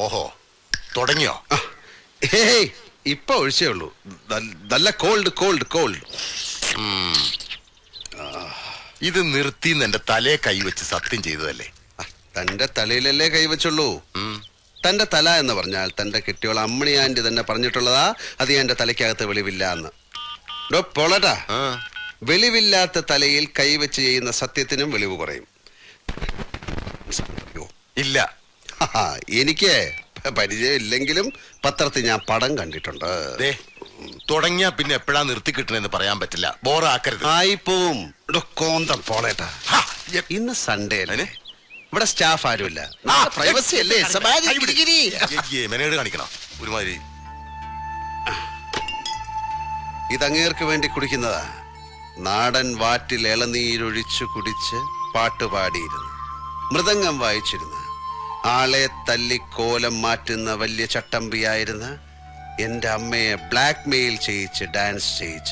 ഓഹോ, തുടങ്ങിയോ? ഏയ്, ഇപ്പൊ ഒഴിച്ചേ ഉള്ളൂ. നല്ല കോൾഡ് കോൾഡ് കോൾഡ്. ഇത് നിർത്തിന്ന് എന്റെ തലയെ കൈവച്ച് സത്യം ചെയ്തതല്ലേ? തന്റെ തലയിലല്ലേ കൈവച്ചുള്ളൂ? തന്റെ തല എന്ന് പറഞ്ഞാൽ തന്റെ കെട്ടിയോൾ അമ്മണി ആന്റി തന്നെ പറഞ്ഞിട്ടുള്ളതാ, അത് എന്റെ തലയ്ക്കകത്ത് വെളിവില്ല എന്ന്. പോളട്ടാ, വെളിവില്ലാത്ത തലയിൽ കൈവച്ച് ചെയ്യുന്ന സത്യത്തിനും വെളിവ് കുറയും. ഇല്ല, എനിക്ക് പരിചയം ഇല്ലെങ്കിലും പത്രത്തിൽ ഞാൻ പടം കണ്ടിട്ടുണ്ട്. തുടങ്ങിയാ പിന്നെ എപ്പോഴാ നിർത്തി കിട്ടണെന്ന് പറയാൻ പറ്റില്ല. ബോറാക്കരുത്. ആയിപ്പോവും. കോന്തം പോളേട്ടാ, ഇന്ന് സൺഡേ അല്ലേ? ഇവിടെ സ്റ്റാഫ് ആരുമില്ല. പ്രൈവസി അല്ലേ? മെനേഡ് കാണിക്കണം ഒരുമാതിരി. ഇതങ്ങേർക്ക് വേണ്ടി കുടിക്കുന്നതാ. നാടൻ വാറ്റിൽ ഇളനീരൊഴിച്ചു കുടിച്ച് പാട്ടുപാടിയിരുന്നു, മൃദംഗം വായിച്ചിരുന്ന, ആളെ തല്ലിക്കോലം മാറ്റുന്ന വലിയ ചട്ടമ്പിയായിരുന്ന എന്റെ അമ്മയെ ബ്ലാക്ക് മെയിൽ ചെയ്യിച്ച് ഡാൻസ് ചെയ്യിച്ച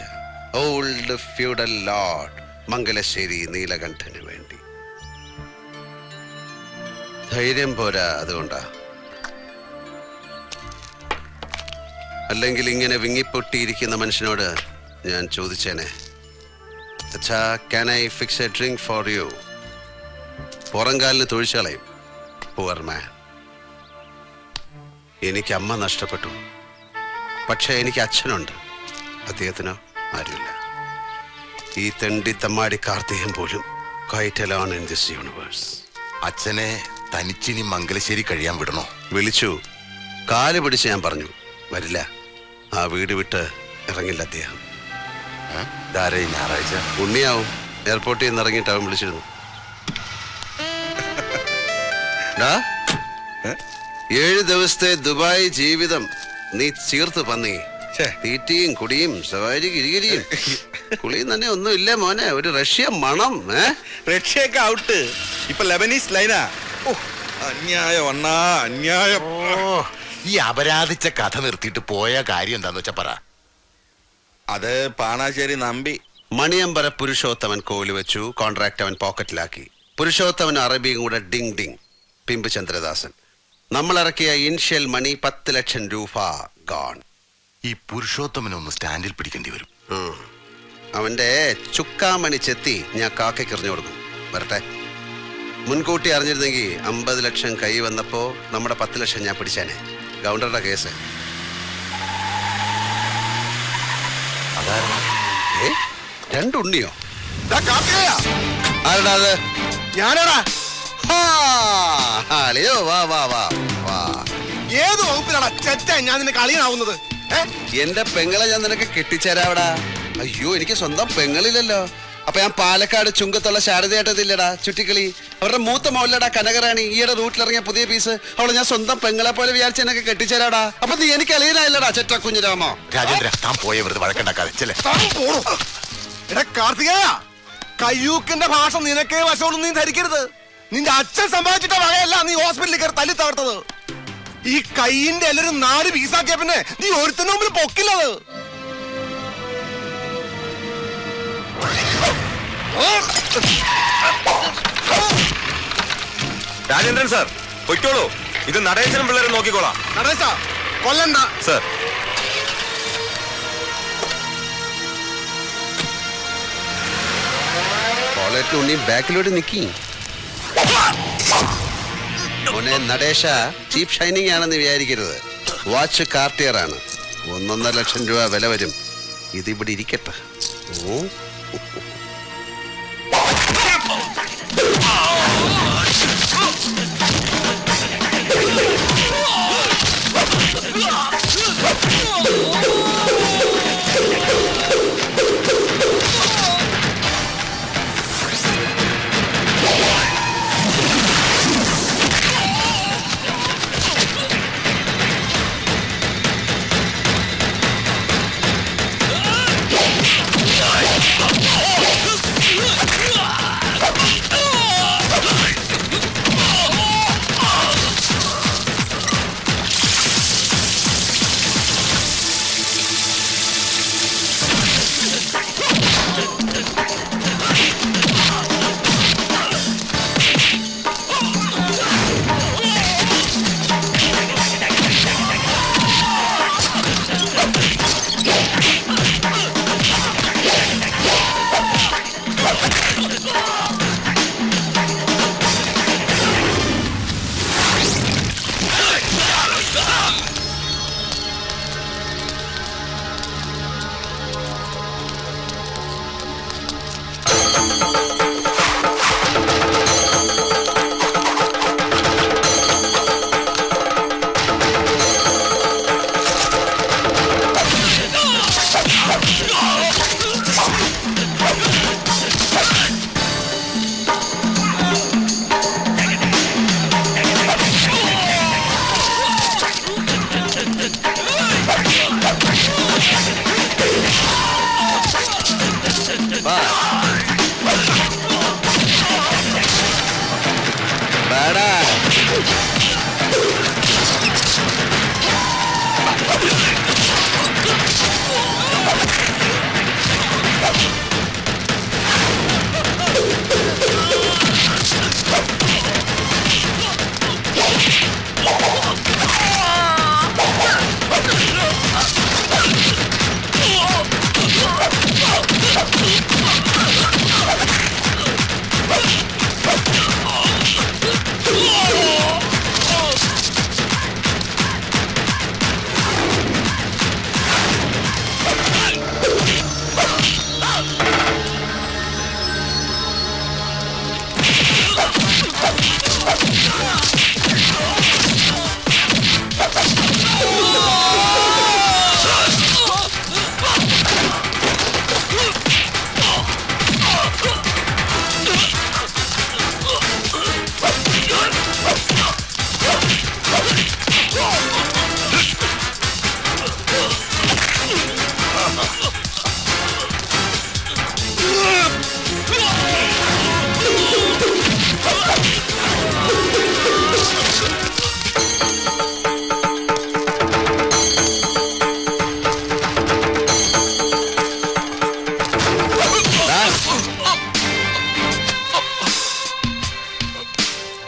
ഓൾഡ് ഫ്യൂഡൽ ലോർഡ് മംഗലശ്ശേരി നീലകണ്ഠന് വേണ്ടി. ധൈര്യം പോരാ, അതുകൊണ്ടാ. അല്ലെങ്കിൽ ഇങ്ങനെ വിങ്ങിപ്പൊട്ടിയിരിക്കുന്ന മനുഷ്യനോട് ഞാൻ ചോദിച്ചേനെ, അച്ഛാ, can I fix a drink for you? പുറംകാലിന് തൊഴിച്ചളയും. Poor man. എനിക്ക് അമ്മ നഷ്ടപ്പെട്ടു, പക്ഷെ എനിക്ക് അച്ഛനുണ്ട്. അദ്ദേഹത്തിനോ ആരുമില്ല. ഈ തെണ്ടി തമ്മാടി കാർത്തികൻ പോലും quite alone in this universe. അച്ഛനെ തനിച്ചിനി മംഗലശ്ശേരി കഴിയാൻ വിടണോ? വിളിച്ചു, കാല് പിടിച്ച് ഞാൻ പറഞ്ഞു വരില്ല. ആ വീട് വിട്ട് ഇറങ്ങില്ല അദ്ദേഹം. ഞായറാഴ്ച ഉണ്ണിയാവും. എയർപോർട്ടിൽ നിന്ന് ഇറങ്ങിയിട്ട് അവൻ വിളിച്ചിരുന്നു. 7 ദിവസത്തെ ദുബായ് ജീവിതം നീ ചീർത്ത് പന്നി. തീറ്റിയും കുടിയും സവാരി ഗിരിഗിരിയും കുളിയും തന്നെ ഒന്നും ഇല്ല മോനെ. ഒരു റഷ്യ മണം. റഷ്യയൊക്കെ ഔട്ട്. ഇപ്പൊ ലെബനീസ് ലൈനാ. അന്യായം അണ്ണാ, അന്യായം. ഈ അപരാധിച്ച കഥ നിർത്തിയിട്ട് പോയ കാര്യം എന്താന്ന് വെച്ചാ പറ. അത് പാണാശ്ശേരി നമ്പി. മണിയമ്പര പുരുഷോത്തമൻ കോല് വെച്ചു. കോൺട്രാക്ട് അവൻ പോക്കറ്റിലാക്കി. പുരുഷോത്തമൻ അറബിയും കൂടെ ഡിങ് ഡിങ്. പിമ്പ് ചന്ദ്രദാസൻ. നമ്മൾ ഇറക്കിയ ഇൻഷ്യൽ മണി 10 ലക്ഷം രൂപ ഗോൺ. ഈ പുരുഷോത്തമനൊന്ന് സ്റ്റാൻഡിൽ പിടിക്കേണ്ടി വരും. അവന്റെ ചുക്കാമണി ചെത്തി ഞാൻ കാക്കയ്ക്ക് എറിഞ്ഞു കൊടുക്കും. വരട്ടെ. മുൻകൂട്ടി അറിഞ്ഞിരുന്നെങ്കിൽ 50 ലക്ഷം കൈ വന്നപ്പോ നമ്മുടെ 10 ലക്ഷം ഞാൻ പിടിച്ചേനെ. ഗൗണ്ടറുടെ കേസ്. രണ്ടുണ്ണിയോ? ആരടാ അത്? ഞാനാടാ. അളിയോ, വാ വാ വാ വാ. ഏത് വകുപ്പിലാടാ ചെറ്റ ഞാൻ നിനക്ക് അളിയനാവുന്നത്? എന്റെ പെങ്ങളെ ഞാൻ നിനക്ക് കെട്ടിച്ചേരാവടാ. അയ്യോ, എനിക്ക് സ്വന്തം പെങ്ങളില്ലല്ലോ. അപ്പൊ ഞാൻ പാലക്കാട് ചുങ്കത്തുള്ള ശാരദയായിട്ടതില്ലടാ ചുറ്റിക്കളി. അവരുടെ മൂത്ത മോളിലടാ കനകറാണി. ഈയുടെ റൂട്ടിലിറങ്ങിയ പുതിയ പീസ്. അവളെ ഞാൻ സ്വന്തം പെങ്ങളെ പോലെ വിചാരിച്ച് എന്നൊക്കെ കെട്ടിച്ചേരാടാ. അപ്പൊ നീ എനിക്ക് അളിയനായില്ലടാ ചെറ്റ കുഞ്ഞിരാമോ. രാജേന്ദ്ര, താൻ പോയ വെറുതെ വഴക്കുണ്ടാക്കാതെ. കാർത്തികേയ, കയ്യൂക്കിന്റെ ഭാഷ നിനക്കേ വശമുള്ളൂ. നീ ധരിക്കരുത്. നിന്റെ അച്ഛൻ സമ്പാദിച്ചിട്ട വകയല്ല നീ ഹോസ്പിറ്റലിൽ കയറി തല്ലി തകർത്തത്. ഈ കൈയിന്റെ എല്ലാരും 4 പീസാക്കിയ പിന്നെ നീ ഒരുത്തിന് മുമ്പിൽ പൊക്കില്ലത്. രാജേന്ദ്രൻ സാർ പൊയ്ക്കോളൂ. ഇത് നടേശനും പിള്ളേരെ നോക്കിക്കോളാം. നടേശ കൊല്ലണ്ട സാർ. ഉണ്ണി ബാക്കിലോട്ട് നിക്കി. മോനെ നടേശ, ചീപ്പ് ഷൈനിങ് ആണെന്ന് വിചാരിക്കരുത്. വാച്ച് കാർട്ടിയർ ആണ്. 1.5 ലക്ഷം രൂപ വില വരും. ഇതിവിടെ ഇരിക്കട്ടെ.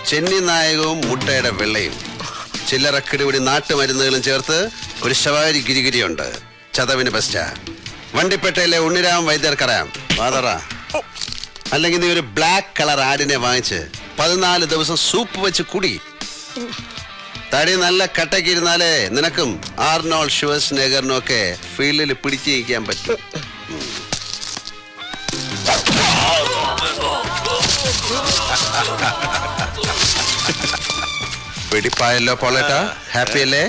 ചെന്നി നായകവും മുട്ടയുടെ വെള്ളയും ചില്ലറ കിടിപിടി നാട്ടുമരുന്നുകളും ചേർത്ത് ഒരു ശവാരി ഗിരിഗിരിയുണ്ട്. ചതവിന് ബെസ്റ്റ. വണ്ടിപ്പേട്ടയിലെ ഉണ്ണിരാം വൈദ്യർക്കറിയാം. വാതറ. അല്ലെങ്കിൽ നീ ഒരു ബ്ലാക്ക് കളർ ആടിനെ വാങ്ങിച്ച് 14 ദിവസം സൂപ്പ് വെച്ച് കുടി. തടി നല്ല കട്ടയ്ക്ക് ഇരുന്നാലേ നിനക്കും ആർണോൾഡ് ഷ്വാസ്നെഗറിനും ഒക്കെ ഫീൽഡിൽ പിടിച്ചു നിൽക്കാൻ പറ്റും. വെടിപ്പായല്ലോ പോളേട്ടാ, ഹാപ്പി അല്ലേ?